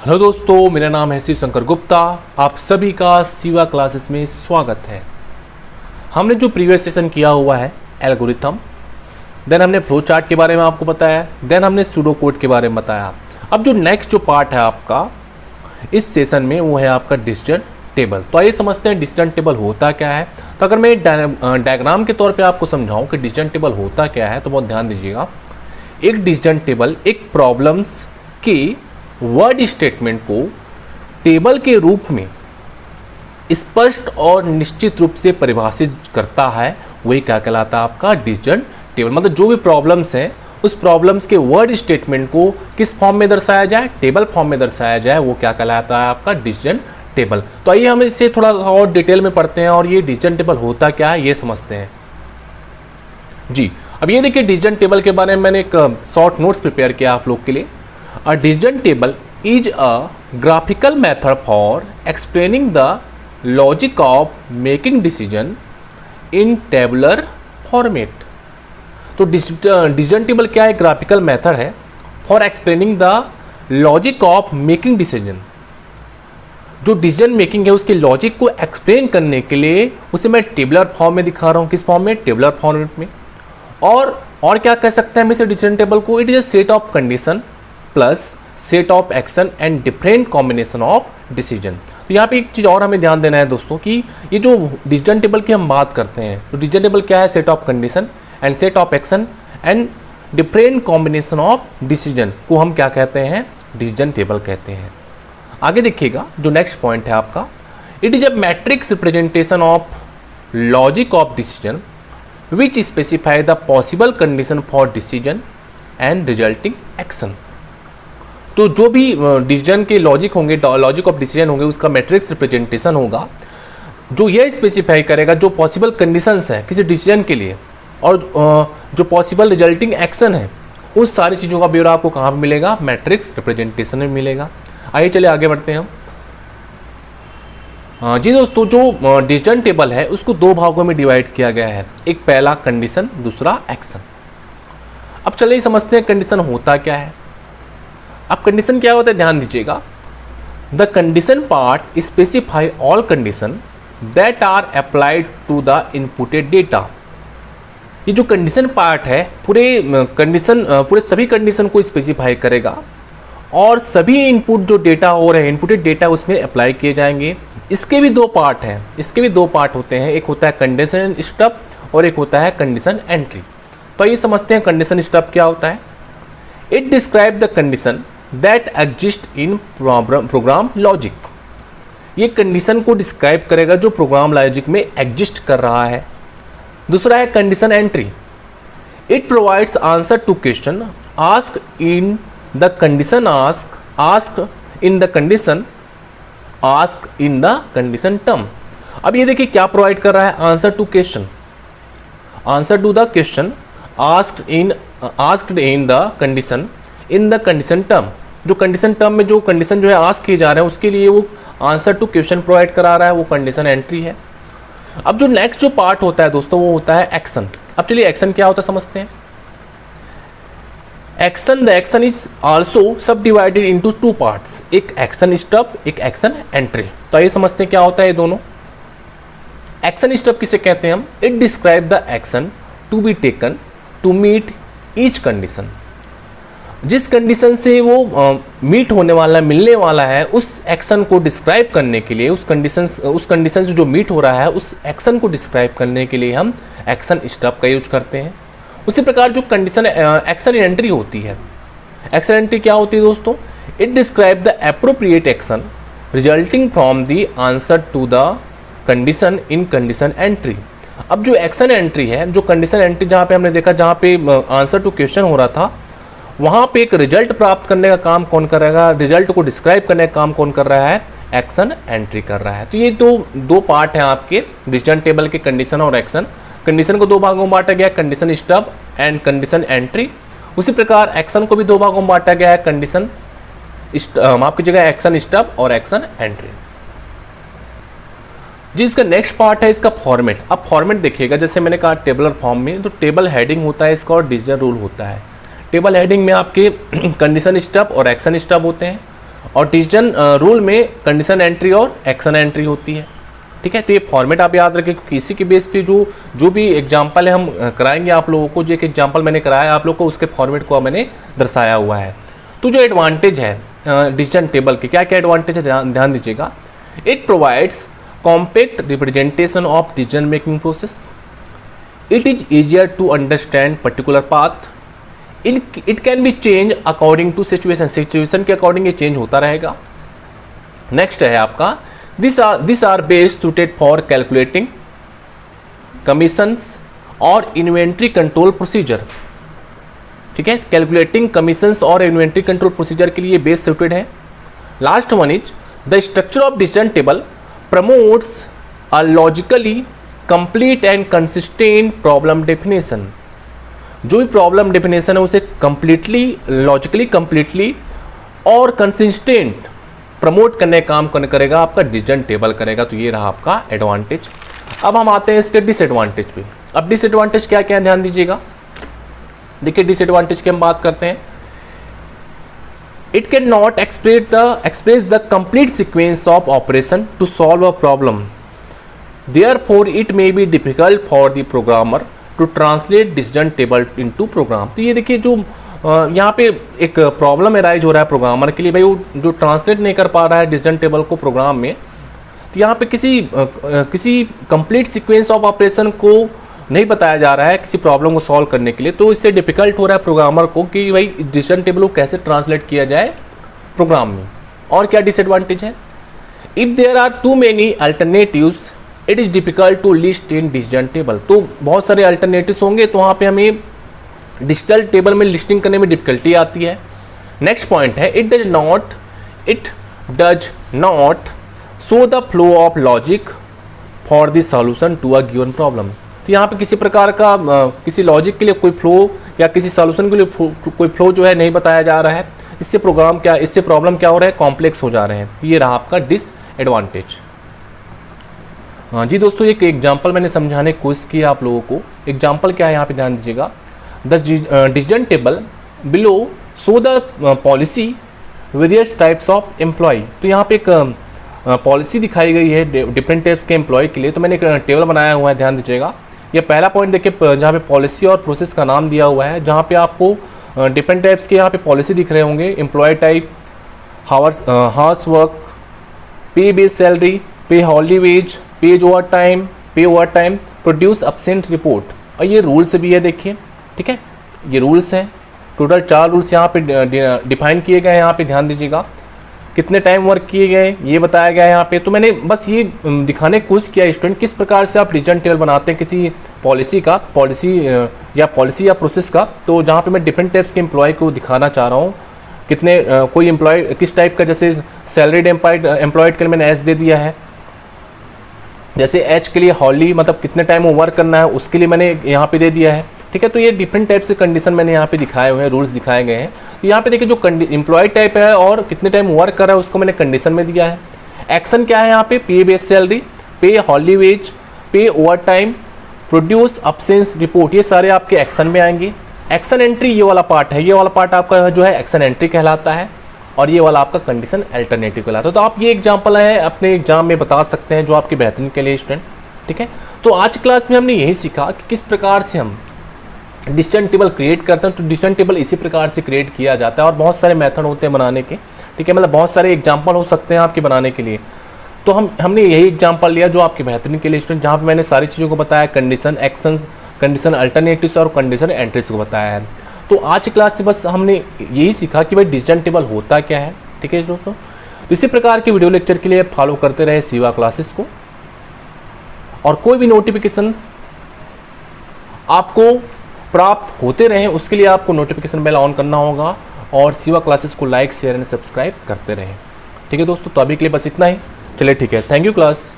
Hello दोस्तों, मेरा नाम है शिव शंकर गुप्ता। आप सभी का शिवा क्लासेस में स्वागत है। हमने जो प्रीवियस सेशन किया हुआ है एल्गोरिथम, देन हमने फ्लो चार्ट के बारे में आपको बताया, देन हमने सूडो कोड के बारे में बताया। अब जो नेक्स्ट जो पार्ट है आपका इस सेशन में वो है आपका डिसीजन टेबल। तो आइए समझते हैं डिसीजन टेबल होता क्या है। तो अगर मैं डायग्राम के तौर पर आपको समझाऊँ कि डिसीजन टेबल होता क्या है तो बहुत ध्यान दीजिएगा। एक डिसीजन टेबल एक प्रॉब्लम्स की वर्ड स्टेटमेंट को टेबल के रूप में स्पष्ट और निश्चित रूप से परिभाषित करता है, वही क्या कहलाता है आपका डिसीजन टेबल। मतलब जो भी प्रॉब्लम्स हैं उस प्रॉब्लम्स के वर्ड स्टेटमेंट को किस फॉर्म में दर्शाया जाए, टेबल फॉर्म में दर्शाया जाए, वो क्या कहलाता है आपका डिसीजन टेबल। तो आइए हम इसे थोड़ा और डिटेल में पढ़ते हैं और ये डिसीजन टेबल होता क्या है ये समझते हैं जी। अब ये देखिए डिसीजन टेबल के बारे में मैंने एक शॉर्ट नोट्स प्रिपेयर किया आप लोग के लिए। A decision table is a graphical method for explaining the logic of making decision in tabular format। तो डिसीजन टेबल क्या है? ग्राफिकल मेथड है for explaining the logic of making decision. जो डिसीजन मेकिंग है उसके लॉजिक को explain करने के लिए उसे मैं टेबुलर फॉर्म में दिखा रहा हूँ। किस फॉर्म में? टेबुलर फॉर्मेट में। और क्या कह सकते हैं हम इसे डिसीजन टेबल को? It is a set of condition plus set of action and different combination of decision. तो यहाँ पे एक चीज़ और हमें ध्यान देना है दोस्तों कि ये जो डिसीजन टेबल की हम बात करते हैं तो डिसीजन टेबल क्या है? Set of condition and set of action and different combination of decision को हम क्या कहते हैं? डिसीजन टेबल कहते हैं। आगे देखिएगा जो नेक्स्ट पॉइंट है आपका, it is a matrix representation of logic of decision which specify the possible condition for decision and resulting action. तो जो भी डिसीजन के लॉजिक होंगे, लॉजिक ऑफ डिसीजन होंगे, उसका मैट्रिक्स रिप्रेजेंटेशन होगा जो यह स्पेसिफाई करेगा जो पॉसिबल कंडीशंस हैं किसी डिसीजन के लिए और जो पॉसिबल रिजल्टिंग एक्शन है, उस सारी चीज़ों का ब्यौरा आपको कहाँ पर मिलेगा? मैट्रिक्स रिप्रेजेंटेशन में मिलेगा। आइए चलिए आगे बढ़ते हैं हम। जी दोस्तों, जो डिसीजन टेबल है उसको दो भागों में डिवाइड किया गया है। एक पहला कंडीशन, दूसरा एक्शन। अब चलिए समझते हैं कंडीशन होता क्या है। अब कंडीशन क्या होता है ध्यान दीजिएगा। The condition part specify all condition that are applied to the inputted data. ये जो कंडीशन पार्ट है पूरे सभी कंडीशन को स्पेसिफाई करेगा और सभी इनपुट जो डेटा हो रहे हैं, इनपुटेड डेटा उसमें अप्लाई किए जाएंगे। इसके भी दो पार्ट हैं, इसके भी दो पार्ट होते हैं। एक होता है कंडीशन स्टब और एक होता है कंडीशन एंट्री। तो ये समझते हैं कंडीशन स्टब क्या होता है। It describe the condition that exist in program logic. ये कंडीशन को डिस्क्राइब करेगा जो प्रोग्राम लॉजिक में एग्जिस्ट कर रहा है। दूसरा है condition entry. It provides answer to question ask in the condition ask in the condition term. अब ये देखिए क्या प्रोवाइड कर रहा है? Answer to question, answer to the question asked in the condition term. जो कंडीशन टर्म में जो कंडीशन जो है आस्क किए जा रहे हैं उसके लिए वो आंसर टू क्वेश्चन प्रोवाइड करा रहा है, वो कंडीशन एंट्री है। अब जो नेक्स्ट जो पार्ट होता है दोस्तों वो होता है एक्शन। अब चलिए एक्शन क्या होता है समझते हैं। द एक्शन इज आल्सो सब डिवाइडेड इनटू टू पार्ट्स, एक एक्शन स्टब, एक एक्शन एंट्री। तो आइए समझते हैं क्या होता है ये दोनों। एक्शन स्टब किसे कहते हैं हम? It describe the action to be taken to meet each condition. जिस कंडीशन से वो मीट होने वाला, मिलने वाला है, उस एक्शन को डिस्क्राइब करने के लिए, उस कंडीशन से जो मीट हो रहा है उस एक्शन को डिस्क्राइब करने के लिए हम एक्शन स्टब का यूज करते हैं। उसी प्रकार जो कंडीशन एक्शन एंट्री होती है, एक्शन एंट्री क्या होती है दोस्तों? It describe the appropriate action resulting from the answer to the condition in condition entry. अब जो एक्शन एंट्री है, जो कंडीशन एंट्री जहाँ पे हमने देखा, जहाँ पे आंसर टू क्वेश्चन हो रहा था, वहाँ पे एक रिजल्ट प्राप्त करने का काम कौन कर रहा है? रिजल्ट को डिस्क्राइब करने का काम कौन कर रहा है? एक्शन एंट्री कर रहा है। तो ये दो पार्ट हैं आपके डिसीजन टेबल के, कंडीशन और एक्शन। कंडीशन को दो भागों में बांटा गया, condition stub and condition entry. उसी प्रकार एक्शन को भी दो भागों में बांटा गया है, कंडीशन माफ कीजिएगा एक्शन स्टब और एक्शन एंट्री। जी इसका नेक्स्ट पार्ट है इसका फॉर्मेट। अब फॉर्मेट देखिएगा, जैसे मैंने कहा टेबलर फॉर्म में, तो टेबल हेडिंग होता है इसका और डिसीजन रूल होता है। टेबल हेडिंग में आपके कंडीशन स्टब और एक्शन स्टब होते हैं और डिसीजन रूल में कंडीशन एंट्री और एक्शन एंट्री होती है। ठीक है, तो ये फॉर्मेट आप याद रखें, क्योंकि इसी के बेस पे जो भी एग्जाम्पल है हम कराएंगे आप लोगों को। जो एक एग्जाम्पल मैंने कराया आप लोग को, उसके फॉर्मेट को मैंने दर्शाया हुआ है। तो जो एडवांटेज है डिसीजन टेबल के, क्या क्या एडवांटेज है ध्यान दीजिएगा। It provides compact representation of decision making process. It is easier to understand particular path. It can be change according to situation के अकॉर्डिंग ये चेंज होता रहेगा। नेक्स्ट है आपका this are best suited for calculating commissions और inventory control procedure. ठीक है, calculating commissions और इन्वेंट्री कंट्रोल प्रोसीजर के लिए बेस्ट सुटेड है। Last one is the structure of decision table promotes a logically complete and consistent problem definition. जो भी problem definition है उसे कंप्लीटली लॉजिकली और कंसिस्टेंट प्रमोट करने का काम करेगा आपका डिसीजन टेबल करेगा। तो ये रहा आपका एडवांटेज। अब हम आते हैं इसके डिसएडवांटेज पे। अब डिसएडवांटेज क्या क्या है ध्यान दीजिएगा। देखिए डिसएडवांटेज की हम बात करते हैं। It can not express the complete sequence of operation to solve a problem. Therefore it may be difficult for the programmer to translate decision table into program. तो ये देखिए जो यहाँ पे एक प्रॉब्लम एराइज हो रहा है प्रोग्रामर के लिए, भाई वो जो ट्रांसलेट नहीं कर पा रहा है डिसीजन टेबल को प्रोग्राम में, तो यहाँ पे किसी कंप्लीट सीक्वेंस ऑफ ऑपरेशन को नहीं बताया जा रहा है किसी प्रॉब्लम को सॉल्व करने के लिए। तो इससे डिफिकल्ट हो रहा है प्रोग्रामर को कि भाई डिसीजन टेबल को कैसे ट्रांसलेट किया जाए प्रोग्राम में। और क्या डिसएडवांटेज है, if there are too many alternatives it is difficult to list in decision table. तो बहुत सारे अल्टरनेटिव्स होंगे तो वहाँ पे हमें डिजिटल टेबल में लिस्टिंग करने में डिफिकल्टी आती है। नेक्स्ट पॉइंट है it does not show the flow of logic for the solution to a given problem. तो यहाँ पे किसी प्रकार का किसी लॉजिक के लिए कोई फ्लो या किसी सॉल्यूशन के लिए कोई फ्लो जो है नहीं बताया जा रहा है। इससे प्रॉब्लम क्या हो रहा है, कॉम्प्लेक्स हो जा रहे हैं। तो ये रहा आपका डिसएडवांटेज। हाँ जी दोस्तों, एक एग्जाम्पल मैंने समझाने की कोशिश की आप लोगों को। एग्जाम्पल क्या है यहाँ पे ध्यान दीजिएगा। The decision table below show the policy various types of employ. तो यहाँ पे एक पॉलिसी दिखाई गई है डिफरेंट टाइप्स के एम्प्लॉय के लिए। तो मैंने एक टेबल बनाया हुआ है, ध्यान दीजिएगा। ये पहला पॉइंट देखिए जहाँ पे पॉलिसी और प्रोसेस का नाम दिया हुआ है, जहाँ पे आपको डिफरेंट टाइप्स के यहाँ पे पॉलिसी दिख रहे होंगे। एम्प्लॉय टाइप, हावर्स वर्क, पे बेस सैलरी, पे हॉलिडे वेज, पे over time, produce absent report. और ये रूल्स भी है देखिए। ठीक है, ये रूल्स हैं। टोटल 4 रूल्स यहाँ पे डिफाइन किए गए हैं। यहाँ पे ध्यान दीजिएगा कितने टाइम वर्क किए गए ये बताया गया है यहाँ पे। तो मैंने बस ये दिखाने की कोशिश किया स्टूडेंट किस प्रकार से आप डिसीजन टेबल बनाते हैं किसी पॉलिसी या प्रोसेस का। तो जहाँ पे मैं डिफरेंट टाइप्स के एम्प्लॉय को दिखाना चाह रहा हूँ, कितने कोई एम्प्लॉय किस टाइप का, जैसे सैलरीड एम्प्लॉयड के लिए मैंने एस दे दिया है। जैसे एच के लिए हॉली मतलब कितने टाइम वो वर्क करना है उसके लिए मैंने यहाँ पे दे दिया है। ठीक है, तो ये डिफरेंट टाइप से कंडीशन मैंने यहाँ पे दिखाए हुए हैं, रूल्स दिखाए गए हैं। तो यहाँ पे देखिए जो एम्प्लॉय टाइप है और कितने टाइम वर्क कर रहा है उसको मैंने कंडीशन में दिया है। एक्शन क्या है यहाँ पे, पे बेस सैलरी, पे हॉलिडे वेज, पे over time, produce absence report, ये सारे आपके एक्शन में आएंगे। एक्शन एंट्री ये वाला पार्ट है, ये वाला पार्ट आपका जो है एक्शन एंट्री कहलाता है और ये वाला आपका कंडीशन अल्टरनेटिव कहलाता है। तो आप ये एग्जाम्पल है अपने एग्जाम में बता सकते हैं जो आपकी बेहतरीन के लिए स्टूडेंट। ठीक है, तो आज क्लास में हमने यही सीखा कि किस प्रकार से हम डिसीजन टेबल क्रिएट करते हैं। तो डिसीजन टेबल इसी प्रकार से क्रिएट किया जाता है और बहुत सारे मेथड होते हैं बनाने के। ठीक है, मतलब बहुत सारे एग्जाम्पल हो सकते हैं आपके बनाने के लिए। तो हमने यही एग्जाम्पल लिया जो आपके बेहतरीन के लिए स्टूडेंट, जहाँ पे मैंने सारी चीज़ों को बताया, कंडीशन, एक्शंस, कंडीशन अल्टरनेटिव्स और कंडीशन एंट्रीज को बताया है। तो आज की क्लास से बस हमने यही सीखा कि भाई डिसीजन टेबल होता क्या है। ठीक है दोस्तों, तो इसी प्रकार के वीडियो लेक्चर के लिए फॉलो करते रहे शिवा क्लासेस को, और कोई भी नोटिफिकेशन आपको प्राप्त होते रहें उसके लिए आपको नोटिफिकेशन बेल ऑन करना होगा और शिवा क्लासेस को लाइक, शेयर एंड सब्सक्राइब करते रहें। ठीक है दोस्तों, तो अभी के लिए बस इतना ही। चलिए ठीक है, थैंक यू क्लास।